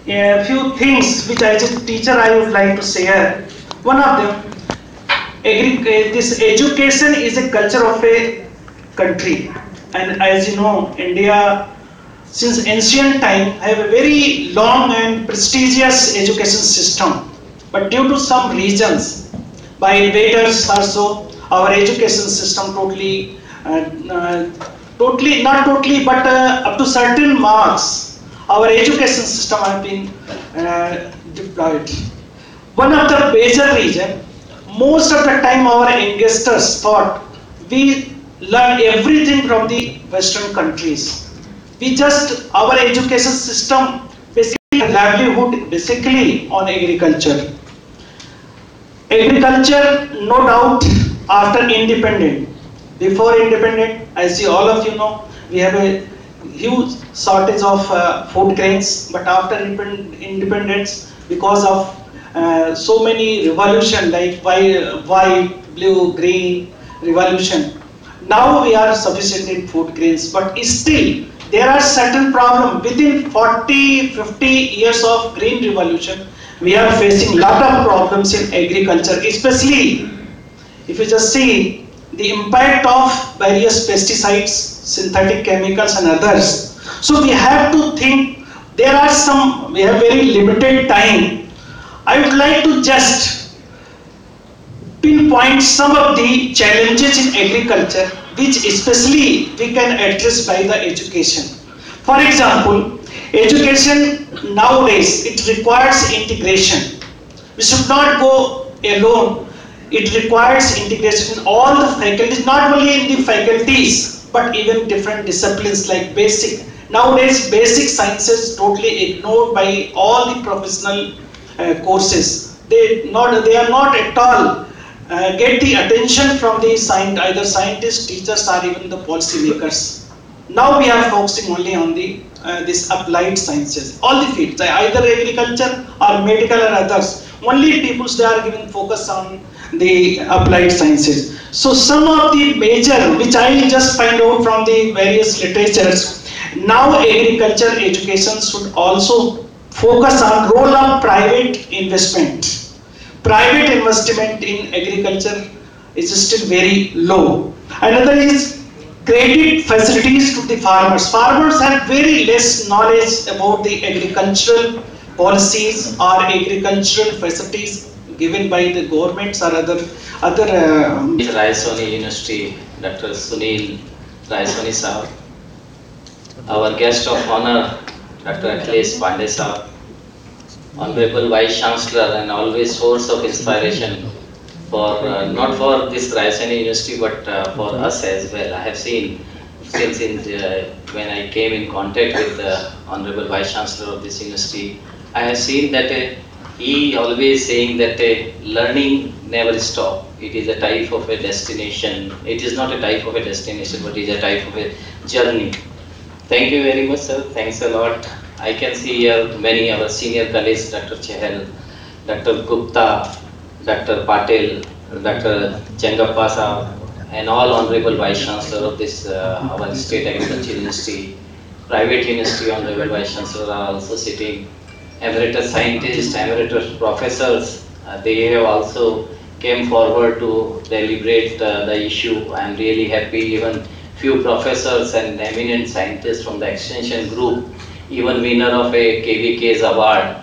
are few things which as a teacher I would like to share. One of them, this education is a culture of a country, and as you know, India since ancient time have a very long and prestigious education system. But due to some reasons, by invaders also, our education system totally not totally, but up to certain marks, our education system have been deployed. One of the major reason, most of the time our youngsters thought we learn everything from the Western countries. We just, our education system basically livelihood basically on agriculture. Agriculture, no doubt, after independent. Before independent, I see all of you know, we have a huge shortage of food grains, but after independence, because of so many revolution like white, blue, green revolution, now we are sufficient in food grains, but still there are certain problems. Within 40, 50 years of green revolution, we are facing lot of problems in agriculture, especially if you just see the impact of various pesticides, synthetic chemicals and others. So we have to think, we have very limited time. I would like to just pinpoint some of the challenges in agriculture which especially we can address by the education. For example, education nowadays, it requires integration. We should not go alone. It requires integration in all the faculties, not only in the faculties, but even different disciplines like basic. Nowadays, basic sciences totally ignored by all the professional courses. They are not at all get the attention from the either scientists, teachers, or even the policy makers. Now we are focusing only on the this applied sciences, all the fields, either agriculture or medical or others. Only people they are giving focus on the applied sciences. So some of the major, which I just find out from the various literatures, now agriculture education should also focus on role of private investment. Private investment in agriculture is still very low. Another is credit facilities to the farmers. Farmers have very less knowledge about the agricultural policies or agricultural facilities given by the governments or other. Raisoni University, Dr. Sunil Raisoni Sahab, our guest of honor, Dr. Akhilesh Pandey Sahab, Honorable Vice Chancellor and always source of inspiration for not for this Raisoni University but for us as well. I have seen since when I came in contact with the Honorable Vice Chancellor of this university, I have seen that he always saying that learning never stop. It is a type of a destination. It is not a type of a destination, but it is a type of a journey. Thank you very much, sir. Thanks a lot. I can see here many our senior colleagues, Dr. Chehel, Dr. Gupta, Dr. Patel, Dr. Chengappa Sahab, and all Honorable Vice Chancellor of this our State Agriculture University, private university Honorable Vice Chancellor are also sitting, emeritus scientists, emeritus professors, they have also came forward to deliberate the issue. I am really happy, even few professors and eminent scientists from the extension group, even winner of a KVK's award,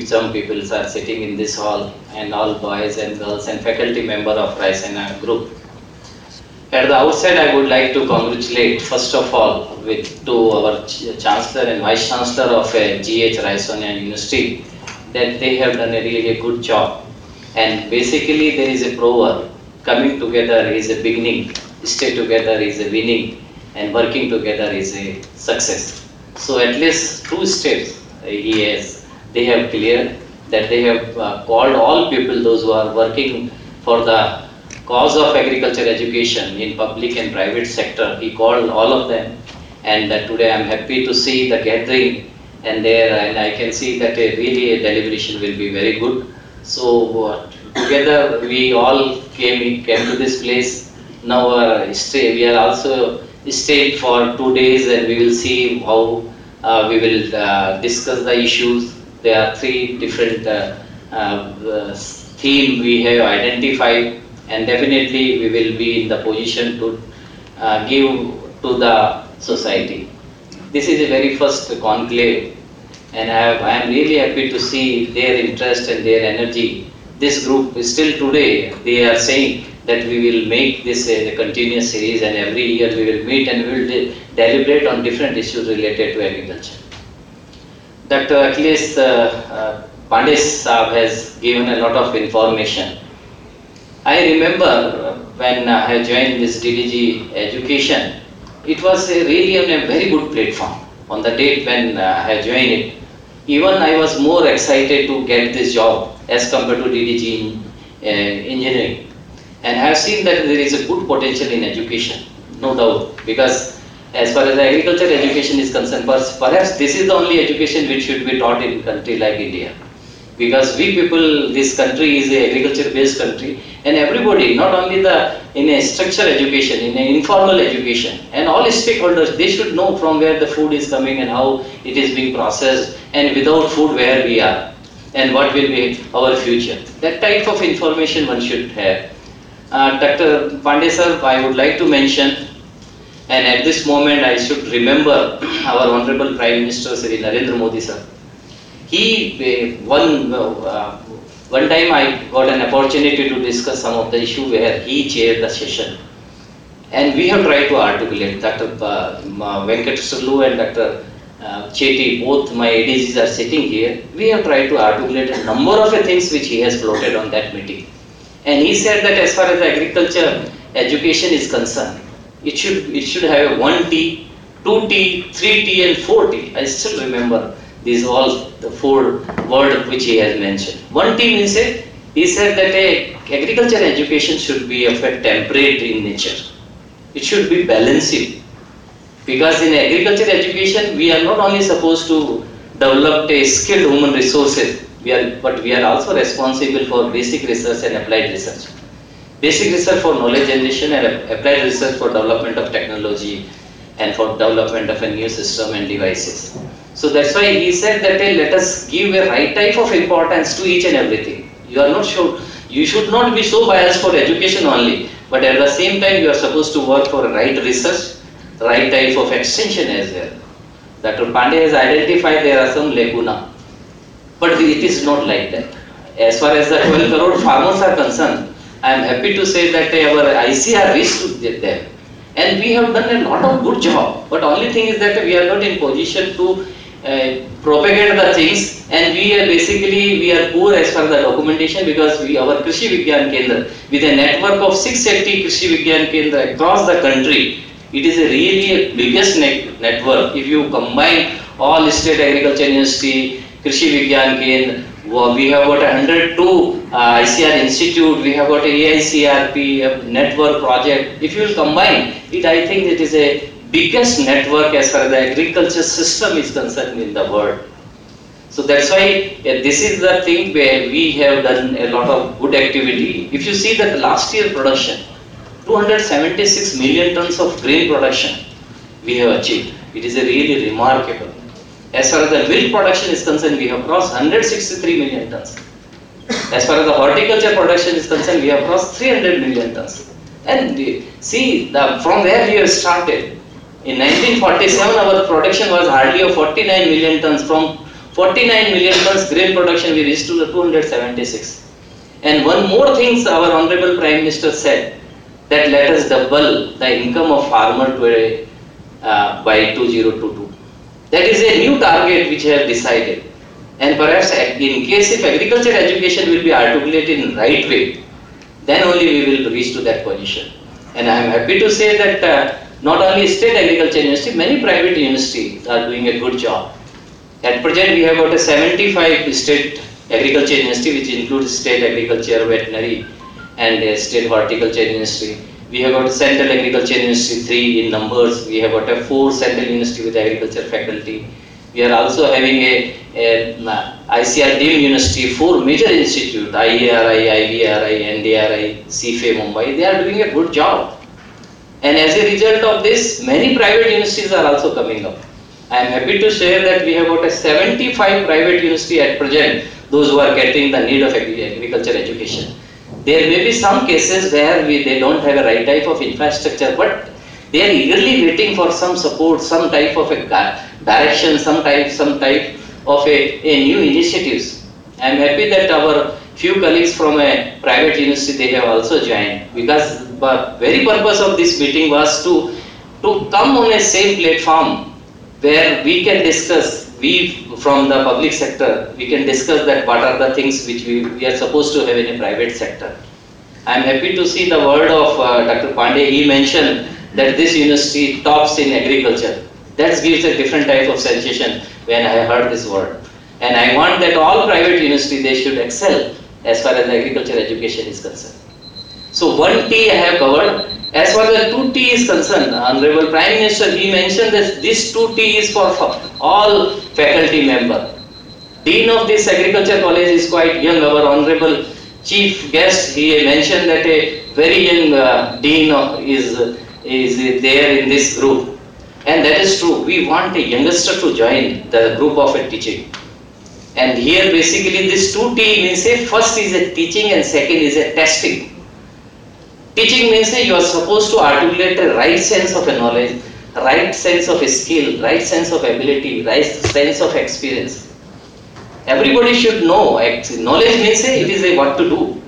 some people are sitting in this hall, and all boys and girls and faculty member of Raisena group. At the outset, I would like to congratulate first of all to our Chancellor and Vice Chancellor of GH Raisena University that they have done a really good job. And basically there is a proverb, coming together is a beginning, stay together is a winning, and working together is a success. So at least 2 steps they have cleared, that they have called all people, those who are working for the cause of agriculture education in public and private sector. He called all of them, and today I am happy to see the gathering and I can see that really a deliberation will be very good. So together we all came to this place. Now we are also stayed for 2 days, and we will see how We will discuss the issues. There are three different themes we have identified, and definitely we will be in the position to give to the society. This is the very first conclave, and I am really happy to see their interest and their energy. This group is still today, they are saying that we will make this a continuous series, and every year we will meet and we will deliberate on different issues related to agriculture. Dr. Achilles Pandey Saab has given a lot of information. I remember when I joined this DDG education, it was really on a very good platform. On the date when I joined it, even I was more excited to get this job as compared to DDG engineering. And I have seen that there is a good potential in education, no doubt, because as far as agriculture education is concerned, perhaps this is the only education which should be taught in a country like India. Because we people, this country is a agriculture based country, and everybody, not only in a structured education, in an informal education, and all stakeholders, they should know from where the food is coming and how it is being processed, and without food where we are, and what will be our future. That type of information one should have. Dr. Pandey sir, I would like to mention, and at this moment I should remember our Honorable Prime Minister Shri Narendra Modi sir. He one time I got an opportunity to discuss some of the issue where he chaired the session, and we have tried to articulate. Dr. Venkateswarlu and Dr. Chetty, both my ADGs are sitting here. We have tried to articulate a number of things which he has floated on that meeting, and he said that as far as education is concerned, it should have a 1T, 2T, 3T, and 4T. I still remember. These all the four words which he has mentioned. 1T means he said that agriculture education should be of a temperate in nature. It should be balancing. Because in agriculture education, we are not only supposed to develop a skilled human resources, but we are also responsible for basic research and applied research. Basic research for knowledge generation and applied research for development of technology and for development of a new system and devices. So that's why he said that let us give a right type of importance to each and everything. You are not sure, you should not be so biased for education only, but at the same time you are supposed to work for right research, right type of extension as well. Dr. Pandey has identified there are some lacuna, but it is not like that. As far as the 12 crore farmers are concerned, I am happy to say that our ICR reached to get there. And we have done a lot of good job, but only thing is that we are not in position to propagate the things, and we are poor as far as the documentation, because our Krishi Vigyan Kendra, with a network of 680 Krishi Vigyan Kendra across the country, it is a really a biggest network. If you combine all state agriculture university, Krishi Vigyan Kendra, we have got 102 ICR institute, we have got a AICRP network project. If you will combine it, I think it is a biggest network as far as the agriculture system is concerned in the world. So that's why this is the thing where we have done a lot of good activity. If you see that last year production, 276 million tons of grain production we have achieved. It is a really remarkable. As far as the milk production is concerned, we have crossed 163 million tons. As far as the horticulture production is concerned, we have crossed 300 million tons. And see, from where we have started. In 1947, our production was hardly of 49 million tons. From 49 million tons grain production, we reached to the 276. And one more thing, our Honorable Prime Minister said, that let us double the income of farmer by 2022. That is a new target which I have decided. And perhaps in case if agriculture education will be articulated in right way, then only we will reach to that position. And I am happy to say that not only state agriculture university, many private universities are doing a good job. At present, we have got a 75 state agriculture university, which includes state agriculture, veterinary, and state horticulture university. We have got Central Agriculture University 3 in numbers. We have got a 4 Central University with agriculture faculty. We are also having a ICR Deemed University, 4 major institutes, IARI, IVRI, NDRI, CFA Mumbai. They are doing a good job. And as a result of this, many private universities are also coming up. I am happy to share that we have got a 75 private university at present, those who are getting the need of agriculture education. There may be some cases where they don't have a right type of infrastructure, but they are eagerly waiting for some support, some type of a direction, some type of a new initiatives. I am happy that our few colleagues from a private university, they have also joined, because the very purpose of this meeting was to come on a same platform where we can discuss, we from the public sector, we can discuss that what are the things which we are supposed to have in a private sector. I am happy to see the word of Dr. Pandey. He mentioned that this university tops in agriculture. That gives a different type of sensation when I heard this word. And I want that all private universities, they should excel as far as agriculture education is concerned. So 1T I have covered. As far as 2T is concerned, Honorable Prime Minister, he mentioned that this 2T is for all faculty members. Dean of this agriculture college is quite young. Our Honorable Chief Guest, he mentioned that a very young Dean is there in this group. And that is true. We want a youngster to join the group of a teaching. And here basically this 2T means first is a teaching and second is a testing. Teaching means you are supposed to articulate a right sense of a knowledge, right sense of a skill, right sense of ability, right sense of experience. Everybody should know. Knowledge means it is what to do.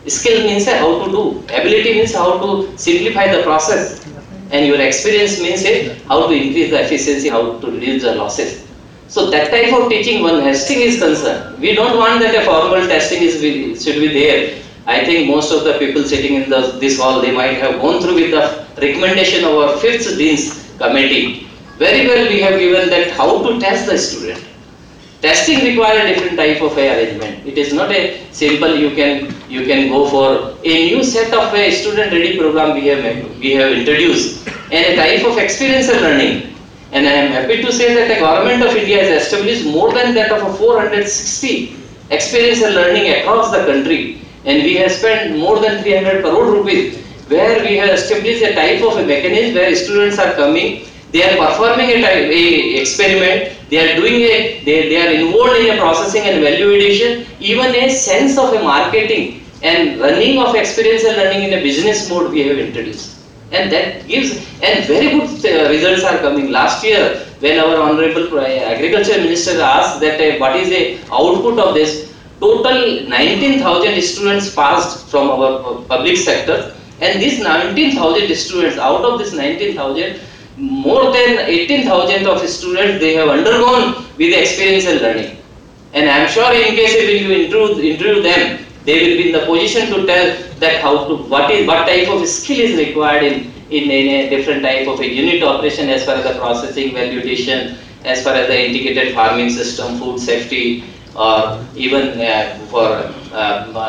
Skill means how to do. Ability means how to simplify the process. And your experience means how to increase the efficiency, how to reduce the losses. So that type of teaching, when testing is concerned, we don't want that a formal testing should be there. I think most of the people sitting in this hall, they might have gone through with the recommendation of our 5th Dean's Committee. Very well we have given that how to test the student. Testing requires a different type of arrangement. It is not a simple you can go for a new set of a student ready program we have introduced, and a type of experiential learning. And I am happy to say that the Government of India has established more than that of 460 experiential learning across the country. And we have spent more than 300 crore rupees, where we have established a type of a mechanism where students are coming, they are performing a experiment, they are doing they are involved in a processing and value addition, even a sense of a marketing and running of experiential learning in a business mode we have introduced. And that gives, and very good results are coming. Last year, when our Honorable Agriculture Minister asked that what is the output of this, total 19,000 students passed from our public sector, and these 19,000 students, out of this 19,000, more than 18,000 of students, they have undergone with experiential learning. And I am sure in case if you interview them, they will be in the position to tell that what type of skill is required in a different type of a unit operation, as far as the processing, value addition, as far as the integrated farming system, food safety, or even for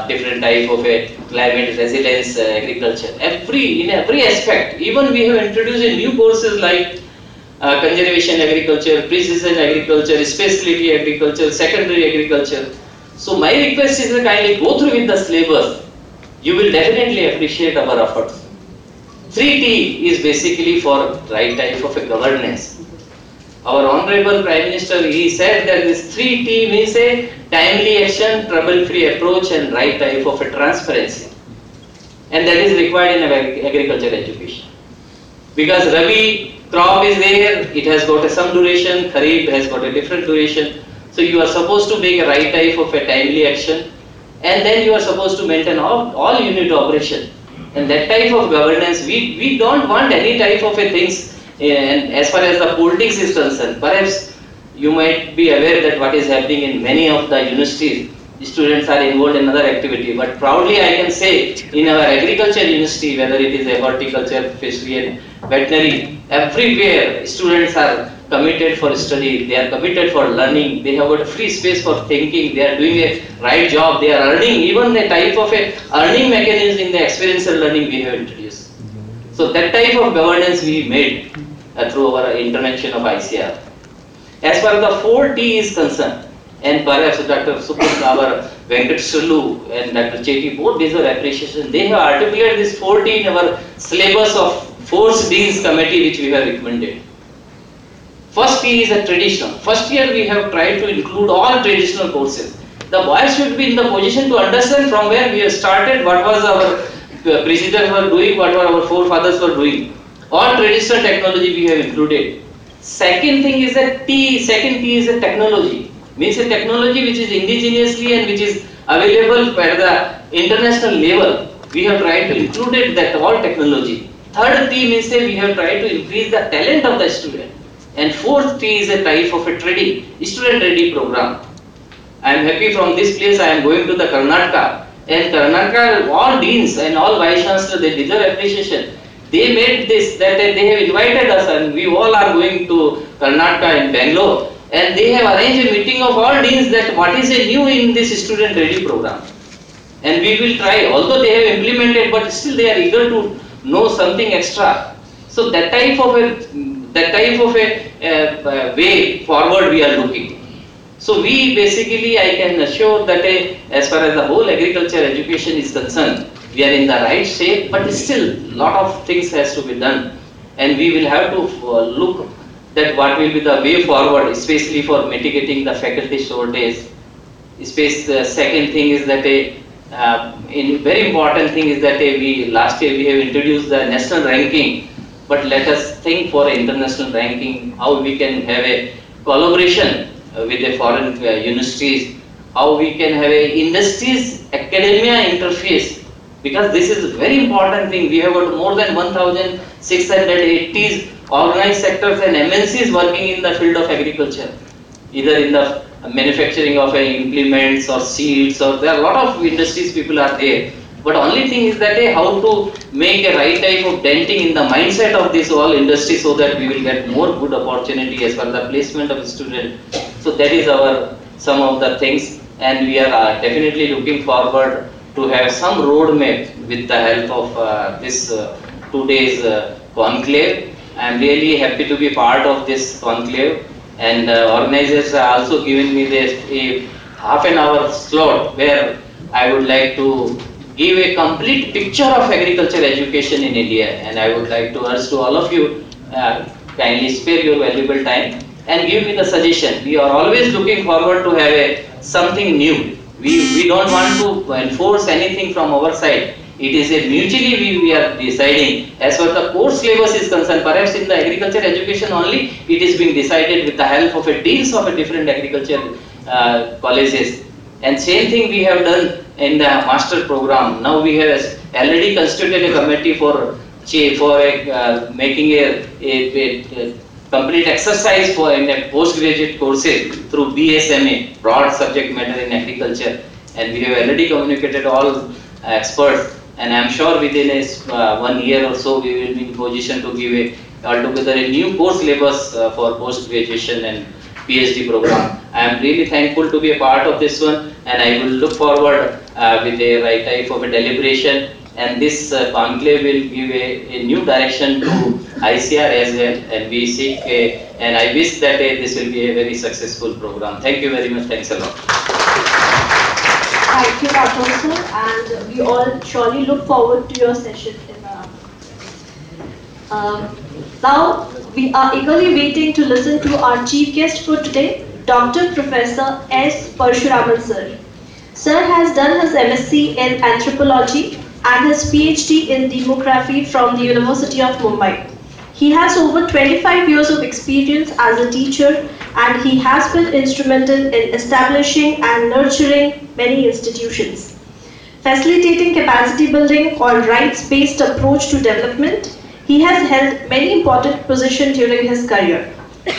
different type of a climate resilience agriculture. In every aspect, even we have introduced new courses like conservation agriculture, precision agriculture, specialty agriculture, secondary agriculture. So my request is to kindly go through with the syllabus. You will definitely appreciate our efforts. 3T is basically for right type of a governance. Our Honorable Prime Minister, he said that this 3T means a timely action, trouble-free approach, and right type of a transparency. And that is required in agriculture education. Because Rabi crop is there, it has got some duration, Kharif has got a different duration. So you are supposed to make a right type of a timely action, and then you are supposed to maintain all unit operation. And that type of governance, we don't want any type of a things. And as far as the politics is concerned, perhaps you might be aware that what is happening in many of the universities, students are involved in other activity. But proudly I can say, in our agriculture university, whether it is a horticulture, fishery and veterinary, everywhere students are committed for study, they are committed for learning, they have got a free space for thinking, they are doing a right job, they are earning, even a type of a earning mechanism in the experiential learning we have introduced. So that type of governance we made through our intervention of ICR. As far as the 4T is concerned, and perhaps Dr. Supur, our Venkat Sulu and Dr. Chetty, both deserve appreciation. They have articulated this 4T in our syllabus of 4th Dean's Committee which we have recommended. First year is a traditional. First year we have tried to include all traditional courses. The boys should be in the position to understand from where we have started, what was our precedents were doing, what were our forefathers were doing. All traditional technology we have included. Second thing is that second T is a technology. Means a technology which is indigenously and which is available at the international level. We have tried to include it, that all technology. Third T means that we have tried to increase the talent of the student. And fourth T is a type of a training, student ready program. I am happy from this place I am going to the Karnataka. And Karnataka, all deans and all vice chancellors, they deserve appreciation. They made this, that they have invited us and we all are going to Karnataka in Bangalore. And they have arranged a meeting of all deans that what is a new in this student ready program. And we will try, although they have implemented, but still they are eager to know something extra. So that type of a way forward we are looking. So we basically, I can assure that as far as the whole agriculture education is concerned, we are in the right shape, but still lot of things has to be done. And we will have to look that what will be the way forward, especially for mitigating the faculty shortage. Second thing is that very important thing is that last year we have introduced the national ranking, but let us think for international ranking, how we can have a collaboration with the foreign universities, how we can have a industries academia interface, because this is a very important thing. We have got more than 1,680 organized sectors and MNCs working in the field of agriculture, either in the manufacturing of implements or seeds, or there are a lot of industries people are there. But only thing is that how to make a right type of denting in the mindset of this all industry so that we will get more good opportunity as per the placement of student. So that is some of the things, and we are definitely looking forward to have some roadmap with the help of this 2 days conclave. I am really happy to be part of this conclave, and organizers are also given me a half an hour slot where I would like to give a complete picture of agriculture education in India, and I would like to urge to all of you, kindly spare your valuable time and give me the suggestion. We are always looking forward to have something new. We don't want to enforce anything from our side. It is a mutually we are deciding. As far the course syllabus is concerned, perhaps in the agriculture education only, it is being decided with the help of a deans of a different agriculture colleges. And same thing we have done in the master program. Now we have already constituted a committee for making a complete exercise for in a postgraduate courses through BSMA, broad subject matter in agriculture, and we have already communicated all experts, and I am sure within 1 year or so we will be in position to give altogether a new course syllabus for post graduation and PhD program. I am really thankful to be a part of this one, and I will look forward with a right type of a deliberation, and this conclave will give a new direction to ICR as well, and we seek and I wish that this will be a very successful program. Thank you very much. Thanks a lot. Thank you, Dr. Sir, and we all surely look forward to your session in the now we are eagerly waiting to listen to our chief guest for today, Dr. Professor S. Parshuraman Sir. Sir has done his MSc in Anthropology and his PhD in Demography from the University of Mumbai. He has over 25 years of experience as a teacher, and he has been instrumental in establishing and nurturing many institutions, facilitating capacity building on rights-based approach to development. He has held many important positions during his career.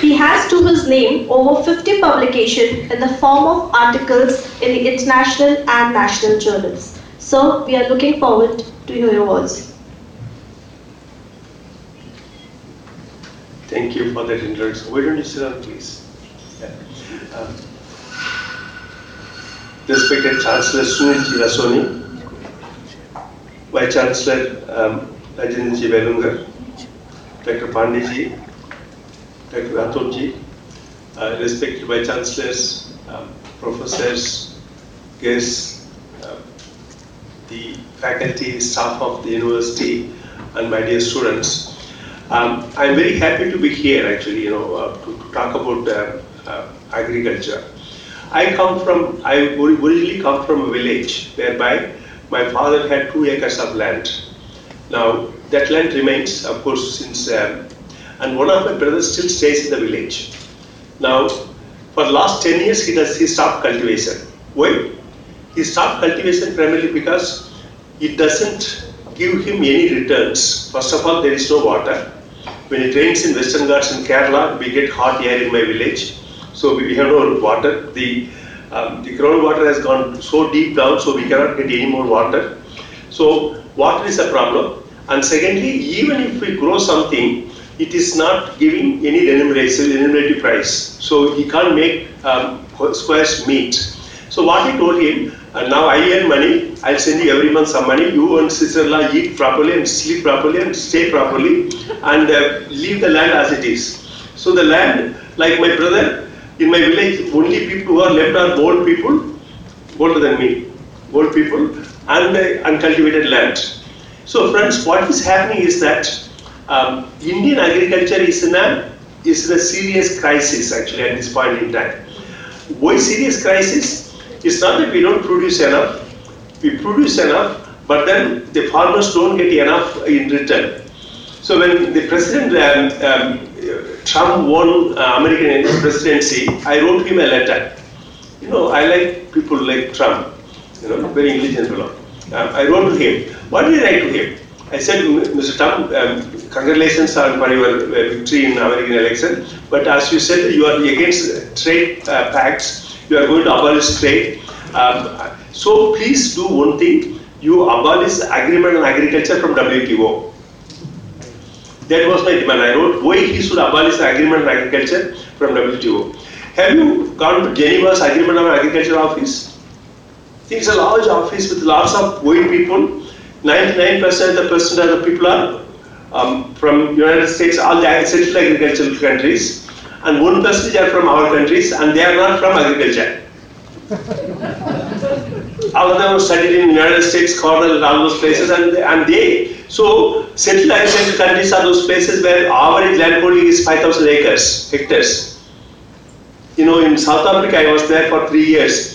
He has to his name over 50 publications in the form of articles in the international and national journals. So we are looking forward to hear your words. Thank you for that introduction. Why don't you sit down, please? Respected Chancellor Sunil Rasoni, Vice Chancellor Rajendra Ji Velungar, Dr. Pandey, Dr. Rathod, respected Vice Chancellors, professors, guests, the faculty, staff of the university, and my dear students. I'm very happy to be here actually, to talk about agriculture. I originally come from a village whereby my father had 2 acres of land. Now that land remains, of course, since and one of my brothers still stays in the village. Now, for the last 10 years, he stopped cultivation. Why? He stopped cultivation primarily because it doesn't give him any returns. First of all, there is no water. When it rains in Western Ghats in Kerala, we get hot air in my village. So we have no water. The groundwater has gone so deep down, so we cannot get any more water. So water is a problem. And secondly, even if we grow something, it is not giving any remunerative price. So he can't make squares meet. So what I told him, now I earn money, I'll send you every month some money, you and sister-in-law eat properly and sleep properly and stay properly and leave the land as it is. So the land, like my brother, in my village, only people who are left are old people, older than me, old people and uncultivated land. So friends, what is happening is that Indian agriculture is in a serious crisis actually at this point in time. Why serious crisis? It's not that we don't produce enough. We produce enough, but then the farmers don't get enough in return. So when the President Trump won American presidency, I wrote him a letter. I like people like Trump, very intelligent fellow. I wrote to him. What did I write to him? I said, Mr. Trump, congratulations for your victory in American election. But as you said, you are against trade pacts. You are going to abolish trade. So please do one thing. You abolish agreement on agriculture from WTO. That was my demand. I wrote why he should abolish the agreement on agriculture from WTO. Have you gone to Geneva's agreement on agriculture office? It's a large office with lots of white people. 99% of the people are from United States, all the central agricultural countries, and 1% are from our countries, and they are not from agriculture. All of them studied in United States, Cornell, all those places, so central agricultural countries are those places where average land holding is 5,000 hectares. In South Africa, I was there for 3 years.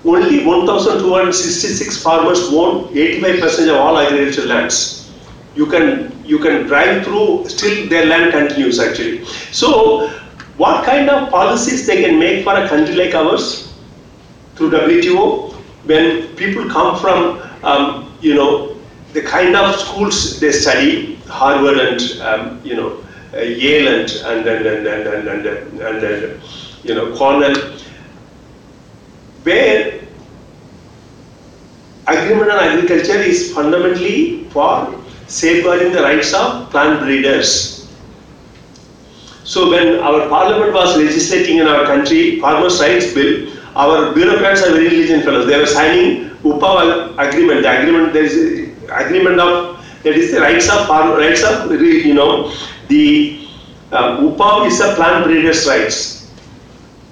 Only 1,266 farmers own 85% of all agricultural lands. You can drive through, still their land continues actually. So, what kind of policies they can make for a country like ours through WTO when people come from the kind of schools they study, Harvard and Yale and Cornell, where agreement on agriculture is fundamentally for safeguarding the rights of plant breeders. So when our parliament was legislating in our country Farmers' Rights Bill, our bureaucrats are very intelligent fellows. They were signing UPA agreement. The agreement, there is agreement of, that is the rights of the UPA is a plant breeders' rights.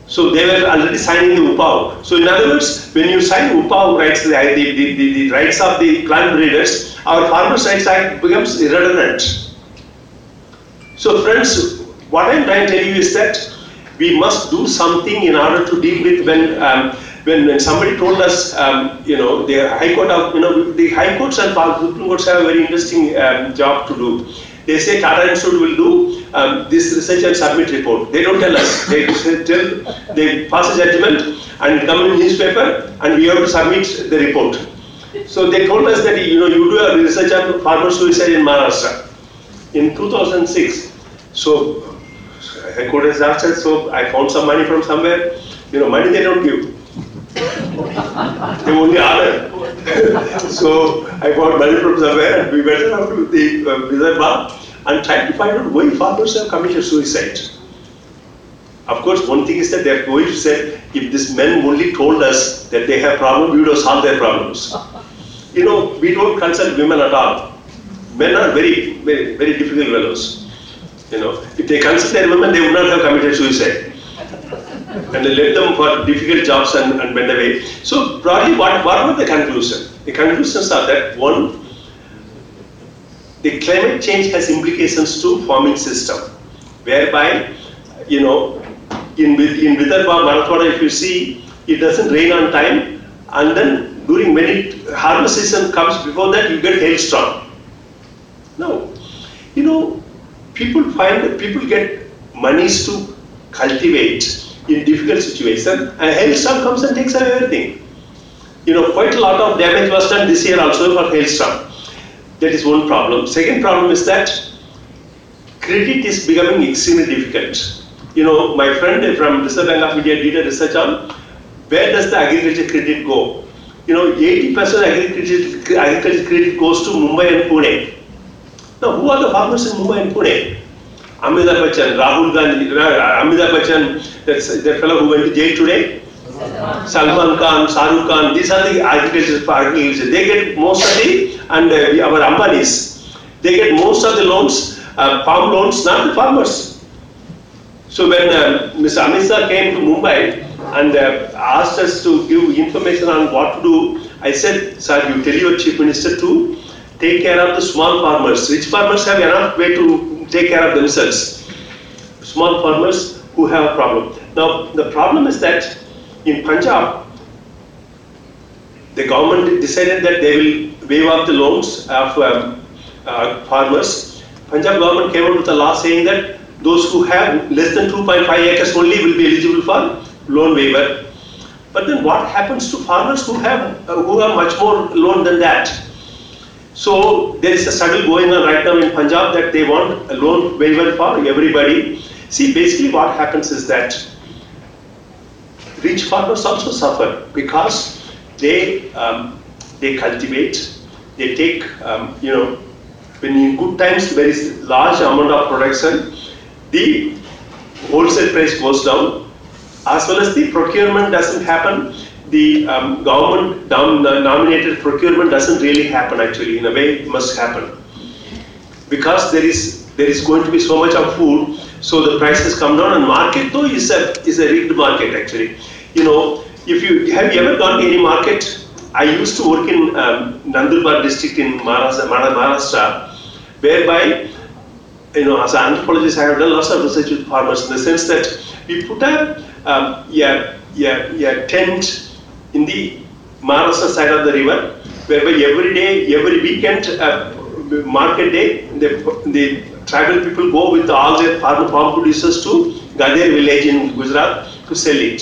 So they were already signing the UPA. So in other words, when you sign UPA rights, the rights of the plant breeders, our Farmers' Rights Act becomes irrelevant. So friends, what I am trying to tell you is that we must do something in order to deal with when somebody told us, the High Court of, the High Courts and Supreme Courts have a very interesting job to do. They say Tata Institute will do this research and submit report. They don't tell us. They pass a judgment and come in newspaper and we have to submit the report. So they told us that you do a research on farmer suicide in Maharashtra in 2006. So High Court has asked us, so I found some money from somewhere. Money they don't give. They only order. So I got money from somewhere and we went out to the Reserve Bank and tried to find out why farmers have committed suicide. Of course, one thing is that they are going to say, if these men only told us that they have problems, we would have solved their problems. We don't consult women at all. Men are very, very, very difficult fellows. If they consult their women, they would not have committed suicide. And they let them for difficult jobs and went away. So broadly, what were the conclusions? The conclusions are that one, the climate change has implications to farming system, whereby, you know, in Vidarbha, Marathwada, if you see, it doesn't rain on time, and then during when harvest season comes, before that you get hailstorm. Now, you know, people get monies to cultivate in difficult situation, and hailstorm comes and takes away everything. You know, quite a lot of damage was done this year also for hailstorm. That is one problem. Second problem is that credit is becoming extremely difficult. You know, my friend from Reserve Bank of India did a research on where does the agriculture credit go. You know, 80% agriculture credit goes to Mumbai and Pune. Now, who are the farmers in Mumbai and Pune? Amitabh Bachchan, Rahul Gandhi, Amitabh Bachchan, that fellow who went to jail today, Salman Khan, Shahrukh Khan, these are the agriculture. They get most of the, and our Ambanis, they get most of the loans, farm loans, not the farmers. So when Mr. Amit Shah came to Mumbai and asked us to give information on what to do, I said, sir, you tell your chief minister to take care of the small farmers. Rich farmers have enough way to take care of themselves. Small farmers who have a problem. Now, the problem is that in Punjab, the government decided that they will waive off the loans of farmers. Punjab government came out with a law saying that those who have less than 2.5 acres only will be eligible for loan waiver. But then what happens to farmers who have much more loan than that? So there is a struggle going on right now in Punjab that they want a loan waiver for everybody. See, basically what happens is that rich farmers also suffer because they cultivate, they take, you know, when in good times there is large amount of production, the wholesale price goes down, as well as the procurement doesn't happen. The government nominated procurement doesn't really happen actually. In a way, it must happen because there is going to be so much of food, so the prices come down. And market though is a rigged market actually. You know, if you have you ever gone to any market? I used to work in Nandurbar district in Maharashtra, whereby, you know, as an anthropologist, I have done lots of research with farmers in the sense that we put a tent in the Maharashtra side of the river, whereby every day, every weekend, market day, the tribal people go with all their farm producers to Gader village in Gujarat to sell it.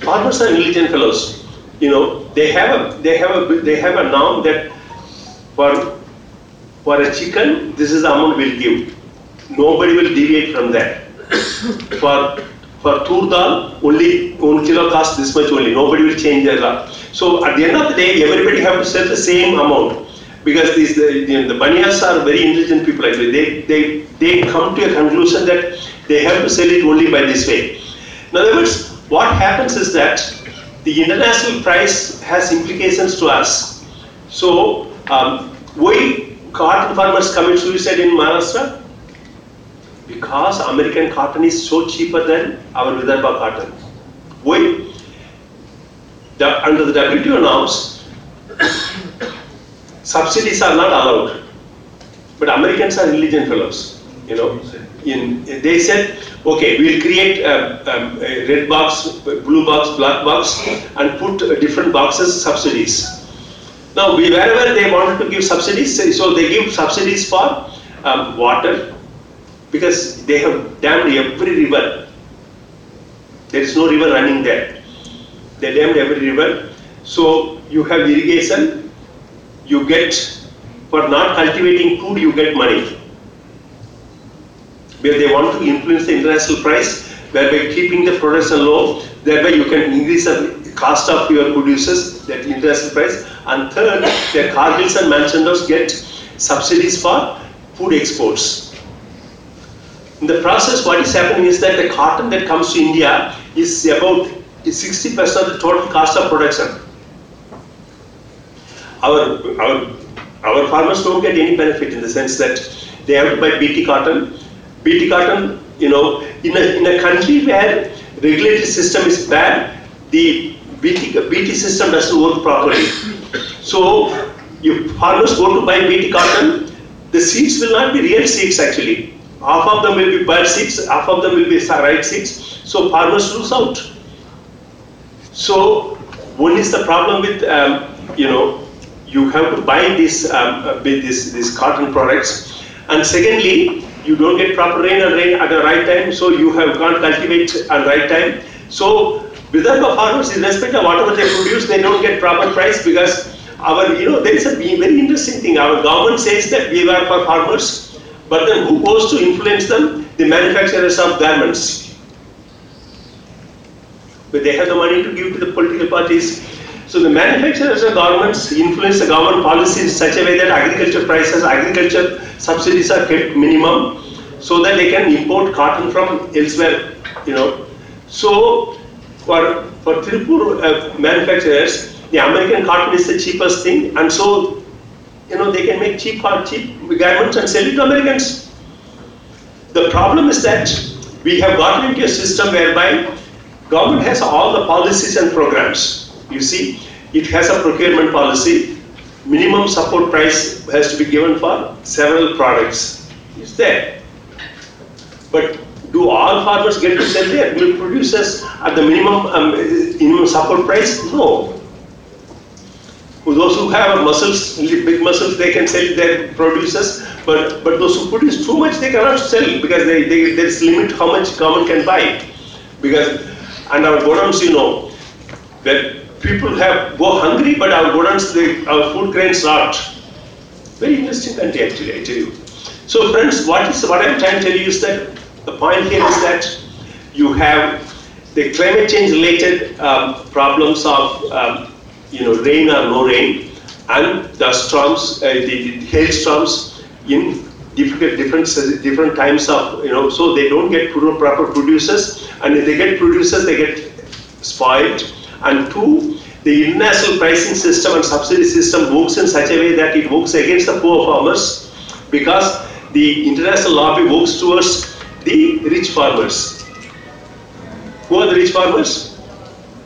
Farmers are intelligent fellows. You know, they have a norm that for a chicken, this is the amount we'll give. Nobody will deviate from that. For tur dal, only 1 kilo costs this much only. Nobody will change their law. So at the end of the day, everybody have to sell the same amount because the Baniyas are very intelligent people. Actually, they come to a conclusion that they have to sell it only by this way. In other words, what happens is that the international price has implications to us. So why cotton farmers commit suicide in Maharashtra? Because American cotton is so cheaper than our Vidarbha cotton. Why? Under the WTO norms, subsidies are not allowed. But Americans are intelligent fellows. You know, they said, okay, we'll create a red box, blue box, black box, and put different boxes subsidies. Now, wherever they wanted to give subsidies, so they give subsidies for water, because they have dammed every river. There is no river running there. They dammed every river. So you have irrigation, you get, for not cultivating food, you get money. Where they want to influence the international price, whereby keeping the production low, thereby you can increase the cost of your producers, that international price. And third, their car bills and mansions get subsidies for food exports. In the process, what is happening is that the cotton that comes to India is about 60% of the total cost of production. Our farmers don't get any benefit in the sense that they have to buy BT cotton. BT cotton, you know, in a country where regulatory system is bad, the BT system doesn't work properly. So, if farmers go to buy BT cotton, the seeds will not be real seeds actually. Half of them will be bad seeds, half of them will be right seeds. So farmers lose out. So one is the problem with you have to buy these cotton products, and secondly, you don't get proper rain at the right time, so you can't cultivate at the right time. So without the farmers, irrespective of whatever they produce, they don't get proper price because there is a very interesting thing. Our government says that we are for farmers, but then who goes to influence them? The manufacturers of garments. But they have the money to give to the political parties. So the manufacturers and governments influence the government policy in such a way that agriculture prices, agriculture subsidies are kept minimum, so that they can import cotton from elsewhere. So for Tirupur manufacturers, the American cotton is the cheapest thing, and so they can make cheap garments and sell it to Americans. The problem is that we have gotten into a system whereby government has all the policies and programs. You see, it has a procurement policy. Minimum support price has to be given for several products. It's there. But do all farmers get to sell their milk producers at the minimum support price? No. Those who have muscles, big muscles, they can sell their producers. But those who produce too much, they cannot sell because there is limit how much government can buy. And our godowns, that people go hungry, but our godowns, our food grains not. Very interesting country actually, I tell you. So friends, what I'm trying to tell you is that the point here is that you have the climate change related problems of rain or no rain, and the storms, the hailstorms in different times of so they don't get proper producers, and if they get producers, they get spoiled. And two, the international pricing system and subsidy system works in such a way that it works against the poor farmers, because the international lobby works towards the rich farmers. Who are the rich farmers?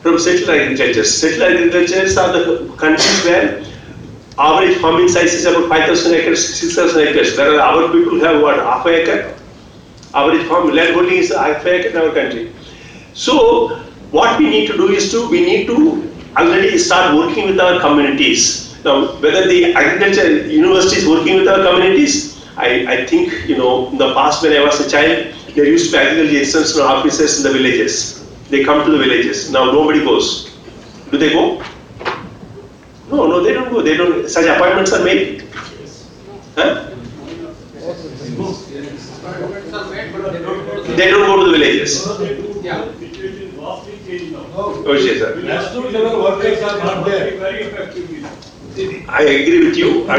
From settled agricultures. Settled agricultures are the countries where average farming size is about 5,000 acres, 6,000 acres. Whereas our people have what, half an acre? Average land holding is half an acre in our country. So what we need to do is we need to already start working with our communities. Now, whether the agriculture university is working with our communities, I think, in the past when I was a child, there used to be agriculture extension officers in the villages. They come to the villages. Now nobody goes. Do they go? No, they don't go. Such appointments are made. Huh? They don't go to the villages. Oh, yes, sir. National level workers are not there. I agree with you. They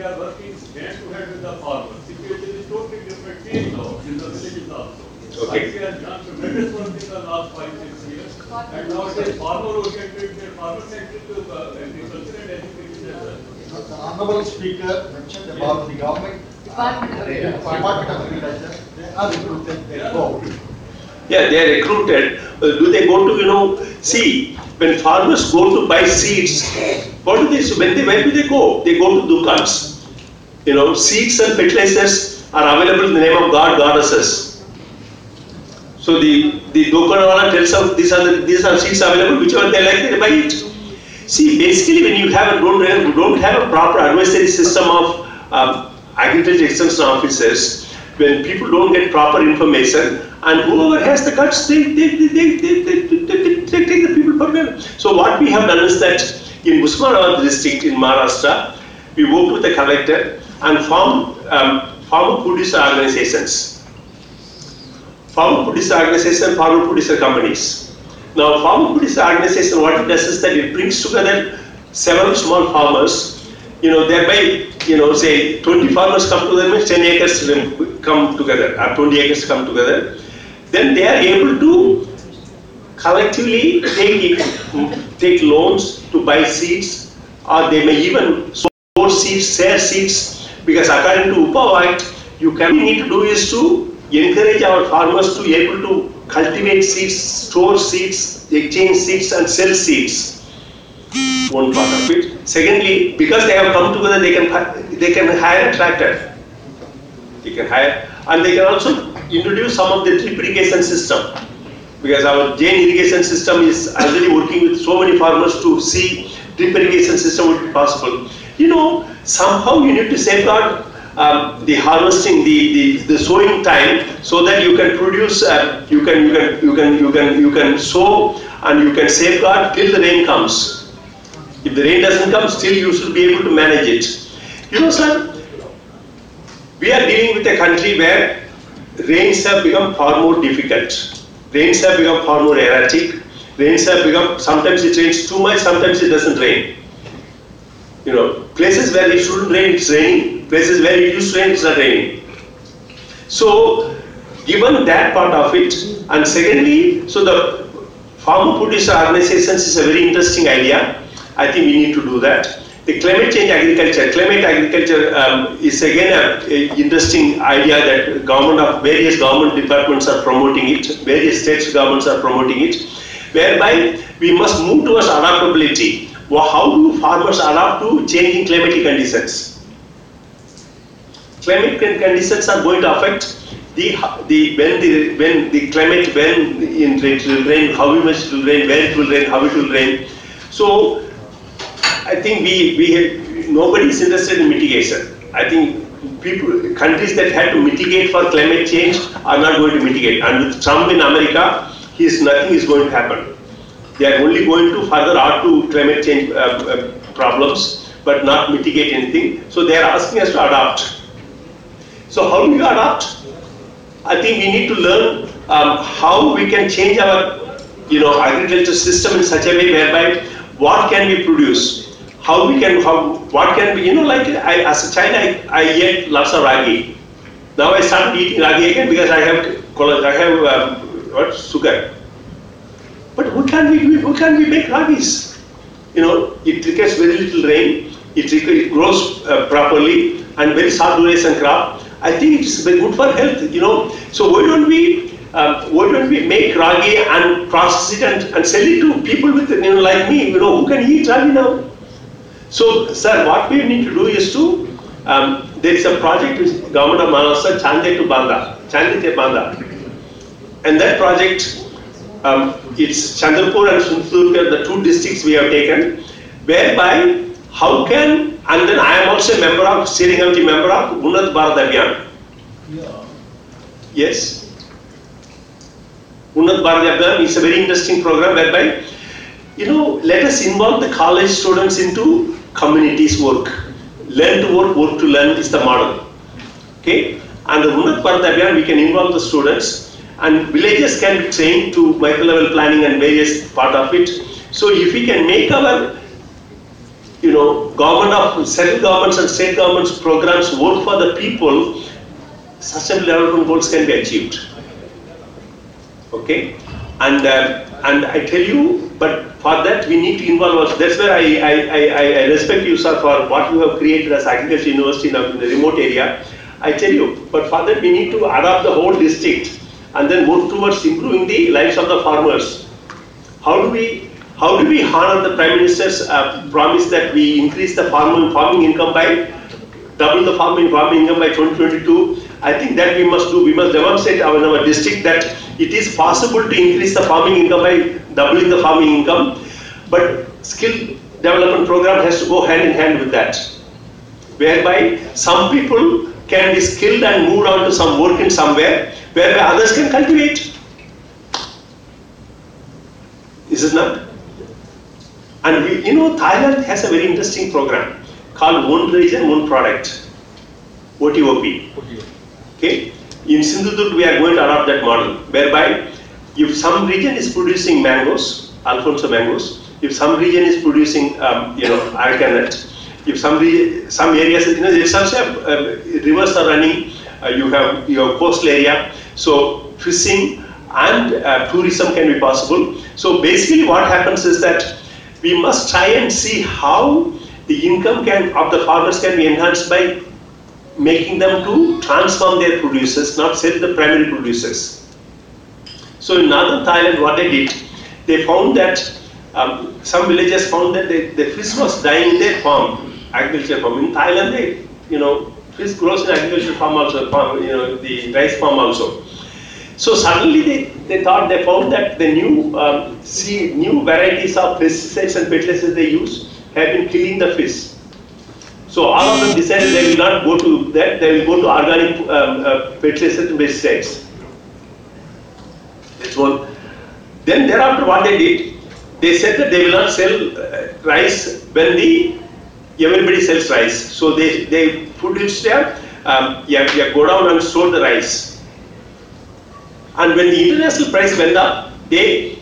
are working hand to hand with the farmers. Situation is totally different in the villages also. Okay. I have done tremendous work in the last 5-6 years, and now it is farmer-oriented, farmer-centric agriculture and education as well. The Honorable Speaker mentioned about the government Department of Agriculture. They are recruited, they go. Yeah, they are recruited. Do they go to, see, when farmers go to buy seeds, what do they do? Where do they go? They go to Dukans. Seeds and fertilizers are available in the name of goddesses. So the Dukanwala tells them these are seeds available, whichever they like, they buy it. See, basically when you don't have a proper advisory system of agriculture extension officers, when people don't get proper information, and whoever has the guts, they take the people for them. So what we have done is that in Usmanabad district in Maharashtra, we worked with the collector and formed farmer producer organizations. Farmer producer organization, farmer producer companies. Now, farmer producer organization, what it does is that it brings together several small farmers. Thereby, say 20 farmers come together, means 10 acres come together, or 20 acres come together. Then they are able to collectively take loans to buy seeds, or they may even sow seeds, share seeds, because according to UPA Act, what we need to do is to encourage our farmers to be able to cultivate seeds, store seeds, exchange seeds and sell seeds. one part of it. Secondly, because they have come together, they can hire a tractor. They can hire, and they can also introduce some of the drip irrigation system. Because our Jain irrigation system is already working with so many farmers to see drip irrigation system would be possible. You know, somehow you need to safeguard the harvesting, the sowing time, so that you can produce, you can sow and you can safeguard till the rain comes. If the rain doesn't come, still you should be able to manage it. You know, sir, we are dealing with a country where rains have become far more difficult. Rains have become far more erratic. Rains have become, sometimes it rains too much, sometimes it doesn't rain. You know, places where it shouldn't rain, it's raining. Places where it used to rain, it's not raining. So, given that part of it, and secondly, so the farmer producer organizations is a very interesting idea. I think we need to do that. The climate change agriculture, is again an interesting idea that various government departments are promoting it, various state governments are promoting it, whereby we must move towards adaptability. Well, how do farmers adapt to changing climatic conditions? Climatic conditions are going to affect when it will rain, how much it will rain, where it will rain, how it will rain. So I think nobody is interested in mitigation. I think countries that had to mitigate for climate change are not going to mitigate. And with Trump in America, nothing is going to happen. They are only going to further add to climate change problems, but not mitigate anything. So they are asking us to adapt. So how do you adapt? I think we need to learn how we can change our agriculture system in such a way whereby what can we produce? What can be, as a child, I ate lots of ragi. Now I started eating ragi again because I have sugar. But who can we make ragis? You know, it requires very little rain, it grows properly, and very short duration crop. I think it is very good for health, you know. So why don't we make ragi and process it and sell it to people with, like me, who can eat ragi now? So, sir, what we need to do is to, there is a project with Government of Maharashtra, Chande te Banda. And that project, it's Chandrapur and Sundurgarh, the two districts we have taken, whereby how can, and then I am also a member of, steering committee member of Unnat Bharat Abhiyan. Yeah. Yes. Unnat Bharat Abhiyan is a very interesting program whereby, let us involve the college students into communities work. Learn to work, work to learn is the model. Okay? And the Unnat Bharat Abhiyan, we can involve the students, and villages can be trained to micro-level planning and various part of it. So if we can make our, central governments and state governments programs work for the people, sustainable development goals can be achieved. Okay? And I tell you, but for that we need to involve us. That's where I respect you, sir, for what you have created as Agriculture University in the remote area. I tell you, but for that we need to adapt the whole district and then work towards improving the lives of the farmers. How do we honor the Prime Minister's promise that we increase the farming income by, double the farming income by 2022? I think that we must do. We must demonstrate in our district that it is possible to increase the farming income by doubling the farming income, but skill development program has to go hand in hand with that, whereby some people can be skilled and moved on to some work in somewhere, whereby others can cultivate. Is it not? And Thailand has a very interesting program called One Region, One Product, OTOP. Okay? In Sindhudurg, we are going to adopt that model, whereby if some region is producing mangoes, Alfonso mangoes, if some region is producing, arecanut, if some areas, it's also rivers are running, you have your coastal area, so fishing and tourism can be possible. So basically what happens is that we must try and see how the income of the farmers can be enhanced by making them to transform their producers, not sell the primary producers. So in northern Thailand, what they did, they found that some villagers found that the fish was dying in their farm, agriculture farm. In Thailand, fish grows in agriculture farm also, the rice farm also. So suddenly they found that the new varieties of pesticides and fertilizers they use have been killing the fish. So all of them decided they will not go to that, they will go to organic fertilizers and pesticides. That's one. Then thereafter what they did, they said that they will not sell rice when everybody sells rice. So they put it there, go down and sold the rice. And when the international price went up, they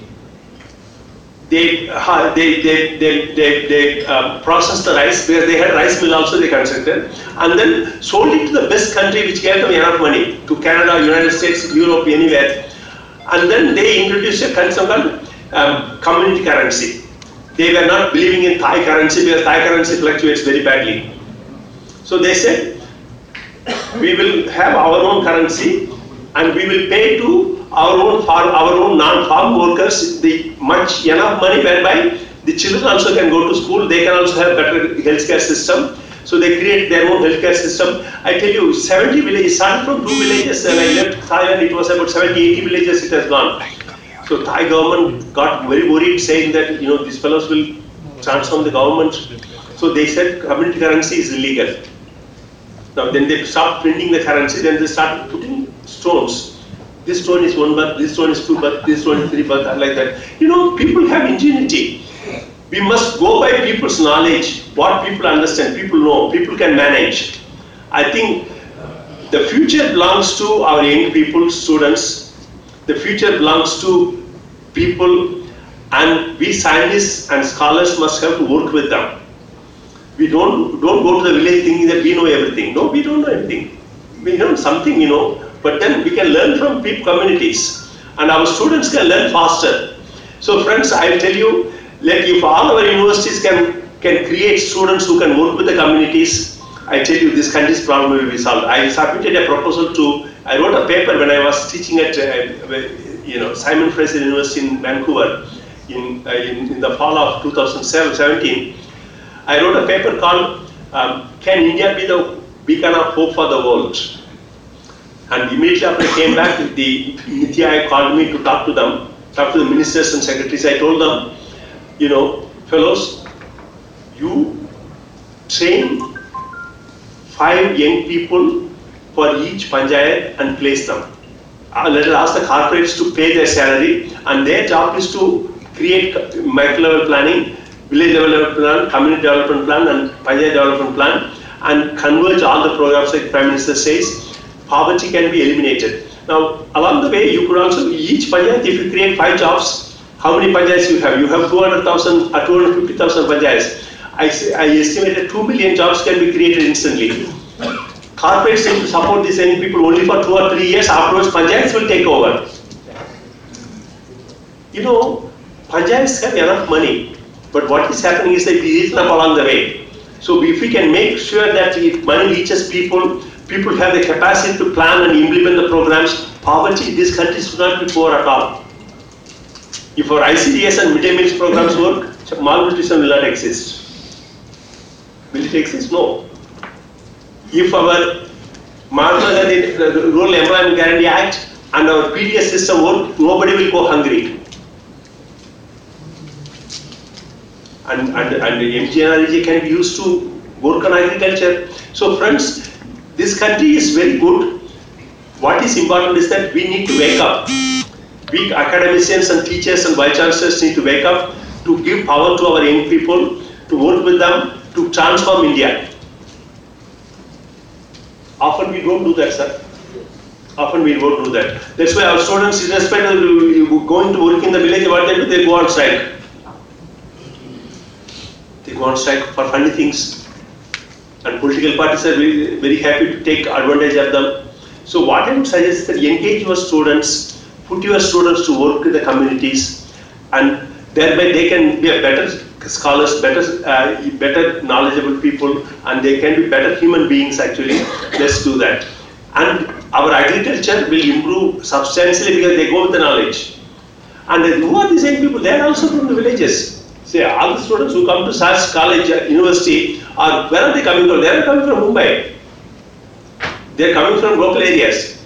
processed the rice, because they had rice mill also they constructed, and then sold it to the best country which gave them enough money, to Canada, United States, Europe, anywhere. And then they introduced a concept called community currency. They were not believing in Thai currency, because Thai currency fluctuates very badly. So they said, we will have our own currency, and we will pay to our own non-farm workers enough money whereby the children also can go to school, they can also have better healthcare system. So they create their own healthcare system. I tell you, 70 villages, started from 2 villages, and I left Thailand, it was about 70, 80 villages it has gone. So Thai government got very worried, saying that these fellows will transform the government. So they said community currency is illegal. Now then they stopped printing the currency, then they started putting stones. This stone is 1 baht, this stone is 2 baht, this stone is 3 baht, like that. People have ingenuity. We must go by people's knowledge, what people understand, people know, people can manage. I think the future belongs to our young people, students. The future belongs to people, and we scientists and scholars must have to work with them. We don't go to the village thinking that we know everything. No, we don't know everything. We know something, but then we can learn from communities, and our students can learn faster. So friends, I tell you, if all our universities can create students who can work with the communities, I tell you, this country's problem will be solved. I submitted a proposal I wrote a paper when I was teaching at Simon Fraser University in Vancouver in the fall of 2017. I wrote a paper called Can India be the beacon of hope for the world? And immediately after I came back, the Niti Aayog called me to talk to the ministers and secretaries. I told them, fellows, you train 5 young people for each panchayat and place them. Let us ask the corporates to pay their salary, and their job is to create micro-level planning, village level plan, community development plan, and panchayat development plan, and converge all the programs like Prime Minister says. Poverty can be eliminated. Now, along the way, you could also, each panchayat, if you create 5 jobs, how many panchayats you have? You have 200,000 or 250,000 panchayats. I estimate that 2 million jobs can be created instantly. Corporates seem to support these young people only for 2 or 3 years. Afterwards, panchayats will take over. Panchayats have enough money, but what is happening is that we reach them along the way. So if we can make sure that if money reaches people, people have the capacity to plan and implement the programs, poverty in this country should not be poor at all. If our ICDS and midday meals programs work, malnutrition will not exist. Will it exist? No. If our Mahatma Gandhi, the Rural Employment Guarantee Act and our PDS system work, nobody will go hungry. And the MGNREG can be used to work on agriculture. So friends, this country is very good. What is important is that we need to wake up. We academicians and teachers and vice chancellors need to wake up to give power to our young people, to work with them, to transform India. Often we don't do that, sir. Often we don't do that. That's why our students, irrespective of going to work in the village, what they do, they go on strike. They go on strike for funny things. And political parties are very, very happy to take advantage of them. So what I would suggest is that engage your students, put your students to work with the communities, and thereby they can be a better scholars, better knowledgeable people, and they can be better human beings actually. Let's do that. And our agriculture will improve substantially because they go with the knowledge. And who are these young people? They are also from the villages. See, all the students who come to such college, university, are where are they coming from? They are coming from Mumbai. They are coming from local areas.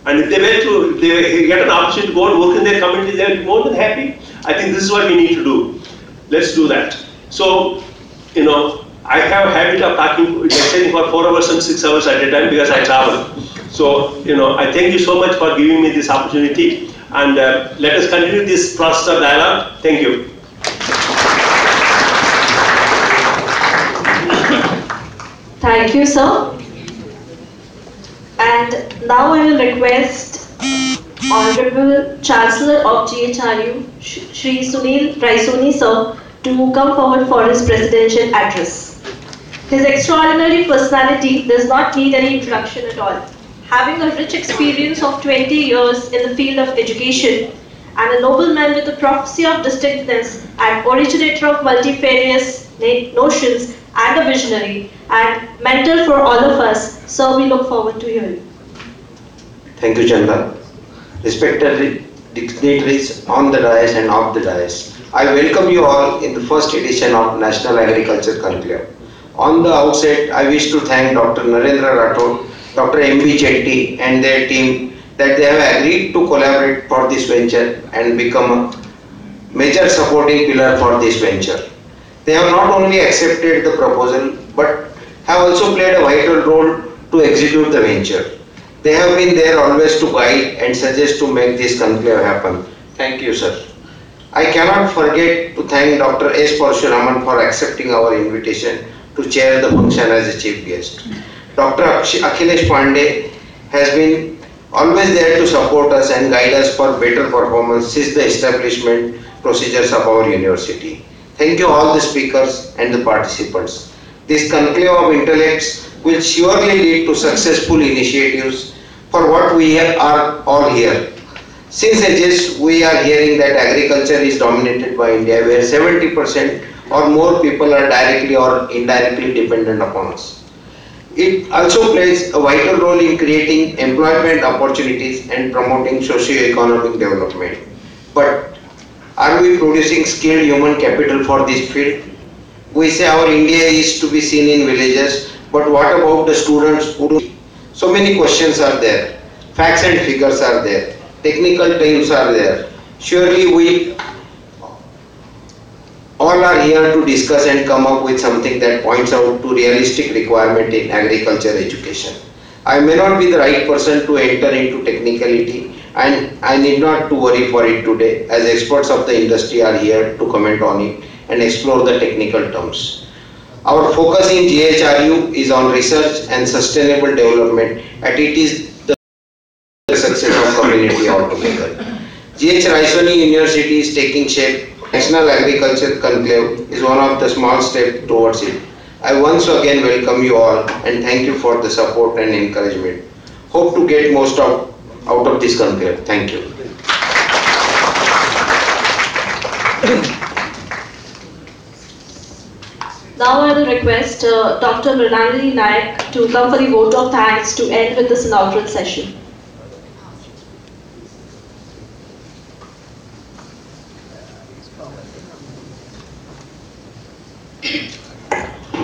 And if they get an opportunity to go and work in their community, they will be more than happy. I think this is what we need to do. Let's do that. So, I have a habit of lecturing for 4 hours and 6 hours at a time because I travel. So, I thank you so much for giving me this opportunity. And let us continue this process of dialogue. Thank you. Thank you, sir. And now I will request Honorable Chancellor of GHRU, Shri Sunil Raisoni, sir, to come forward for his presidential address. His extraordinary personality does not need any introduction at all. Having a rich experience of 20 years in the field of education and a nobleman with a prophecy of distinctness and originator of multifarious notions and a visionary and mentor for all of us, so we look forward to hearing. Thank you, Chanda. Respected dignitaries on the dais and off the dais, I welcome you all in the first edition of National Agriculture Conclave. On the outset, I wish to thank Dr. Narendra Rathod, Dr. M.B. Chetty and their team that they have agreed to collaborate for this venture and become a major supporting pillar for this venture. They have not only accepted the proposal but have also played a vital role to execute the venture. They have been there always to guide and suggest to make this conclave happen. Thank you, sir. I cannot forget to thank Dr. S. Parshuraman for accepting our invitation to chair the function as a chief guest. Dr. Akhilesh Pandey has been always there to support us and guide us for better performance since the establishment procedures of our university. Thank you all the speakers and the participants. This conclave of intellects will surely lead to successful initiatives for what we are all here. Since ages, we are hearing that agriculture is dominated by India, where 70% or more people are directly or indirectly dependent upon us. It also plays a vital role in creating employment opportunities and promoting socio-economic development. But are we producing skilled human capital for this field? We say our India is to be seen in villages, but what about the students who do? So many questions are there. Facts and figures are there. Technical terms are there. Surely we all are here to discuss and come up with something that points out to realistic requirement in agriculture education. I may not be the right person to enter into technicality and I need not to worry for it today, as experts of the industry are here to comment on it and explore the technical terms. Our focus in GHRU is on research and sustainable development, and it is the success of community altogether. GH Raisoni University is taking shape. National Agriculture Conclave is one of the small steps towards it. I once again welcome you all and thank you for the support and encouragement. Hope to get most out of this conclave. Thank you. Now I will request Dr. Mrinalini Nayak to come for the vote of thanks to end with this inaugural session.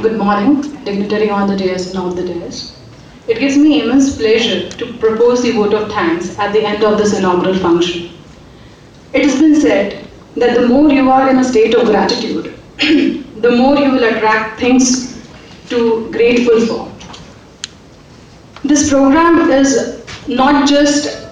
Good morning, dignitary on the dais and off the dais. It gives me immense pleasure to propose the vote of thanks at the end of this inaugural function. It has been said that the more you are in a state of gratitude, the more you will attract things to grateful for. This program is not just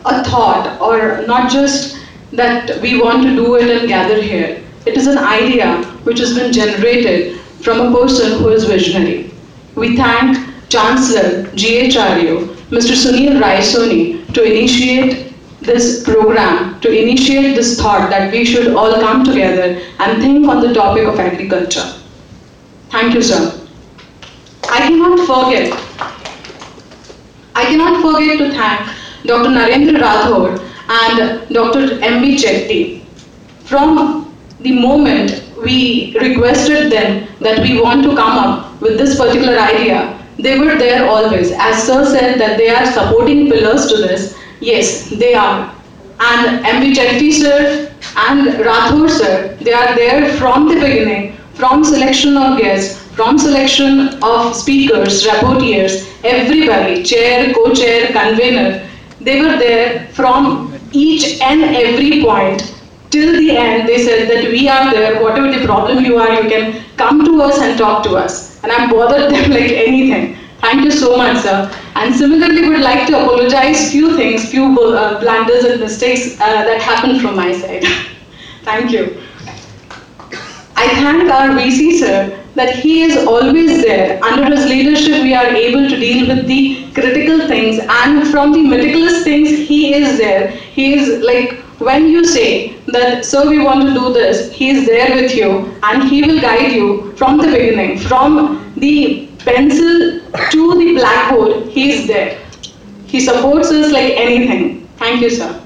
a thought or not just that we want to do it and gather here. It is an idea which has been generated from a person who is visionary. We thank Chancellor GHRU, Mr. Sunil Raisoni, to initiate this program, to initiate this thought that we should all come together and think on the topic of agriculture. Thank you, sir. I cannot forget to thank Dr. Narendra Rathod and Dr. M.B. Chetty. From the moment we requested them that we want to come up with this particular idea, they were there always. As sir said that they are supporting pillars to this, yes, they are. And M.B. Chetty sir and Rathore sir, they are there from the beginning, from selection of guests, from selection of speakers, rapporteurs, everybody, chair, co-chair, convener, they were there from each and every point. Till the end, they said that we are there, whatever the problem you are, you can come to us and talk to us. And I bothered them like anything. Thank you so much, sir. And similarly, would like to apologize few things, few blunders and mistakes that happened from my side. Thank you. I thank our VC sir that he is always there. Under his leadership, we are able to deal with the critical things, and from the meticulous things, he is there. He is like, when you say that, sir, we want to do this, he is there with you and he will guide you from the beginning, from the pencil to the blackboard, he is there. He supports us like anything. Thank you, sir.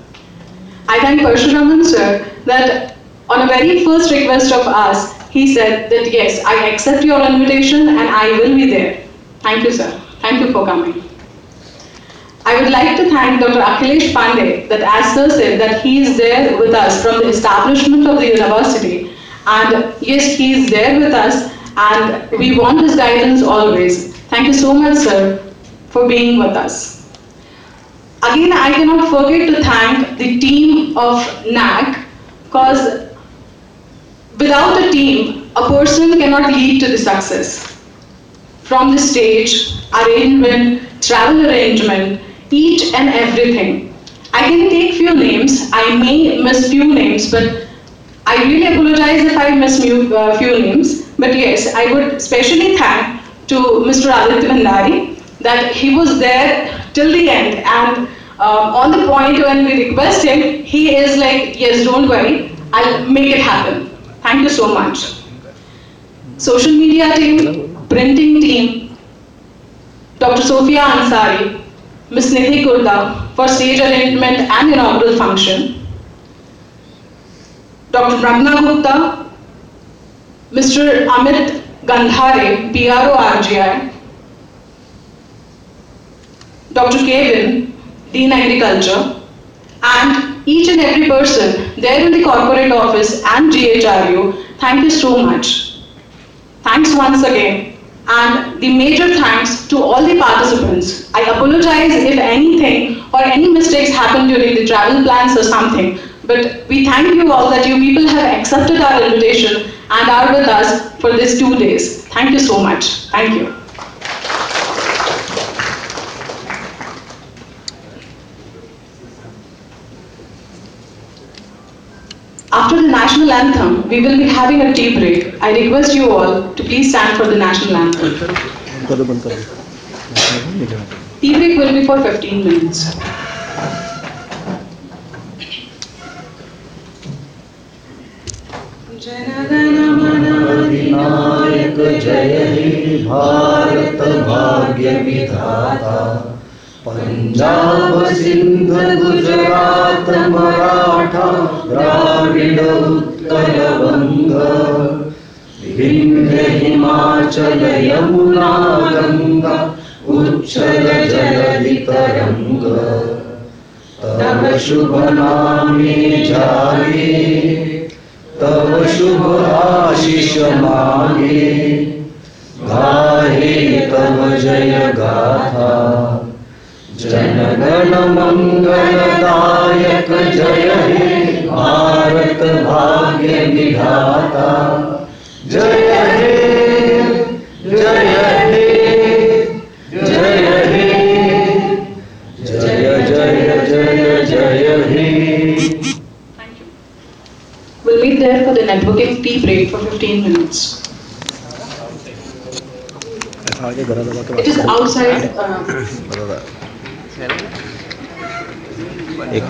I thank Parshuraman sir that on a very first request of us, he said that yes, I accept your invitation and I will be there. Thank you, sir. Thank you for coming. I would like to thank Dr. Akhilesh Pandey that as sir said that he is there with us from the establishment of the university, and yes, he is there with us and we want his guidance always. Thank you so much, sir, for being with us. Again, I cannot forget to thank the team of NAC, because without a team, a person cannot lead to the success. From the stage, arrangement, travel arrangement, each and everything. I can take few names, I may miss few names, but I really apologize if I miss few names. But yes, I would especially thank to Mr. Aditya Bhandari that he was there till the end, and on the point when we request him, he is like, yes, don't worry, I'll make it happen. Thank you so much. Social media team, printing team, Dr. Sophia Ansari, Ms. Nidhi Kurda for stage arrangement and inaugural function, Dr. Ragna Gupta, Mr. Amit Gandhare, PRO RGI, Dr. Kevin, Dean Agriculture, and each and every person there in the corporate office and GHRU, thank you so much. Thanks once again. And the major thanks to all the participants. I apologize if anything or any mistakes happened during the travel plans or something, but we thank you all that you people have accepted our invitation and are with us for these 2 days. Thank you so much. Thank you. After the national anthem, we will be having a tea break. I request you all to please stand for the national anthem. Tea break will be for 15 minutes. अधिनायक जय हे भारत भाग्य विधाता, पंजाब सिंध गुजरात मराठा द्राविड उत्कल वंग, विंध्य हिमाचल यमुना गंगा उच्छल जलधि तरंग, तव शुभ नामे जागे, तव शुभ आशीष मागे, गाहे तव जय गाथा, जनगण मंगलदायक जय हे भारत भाग्य विधाता, जय हे जय हे जय हे जय जय जय जय हे. We'll meet there for the networking tea break for 15 minutes. It is outside. एक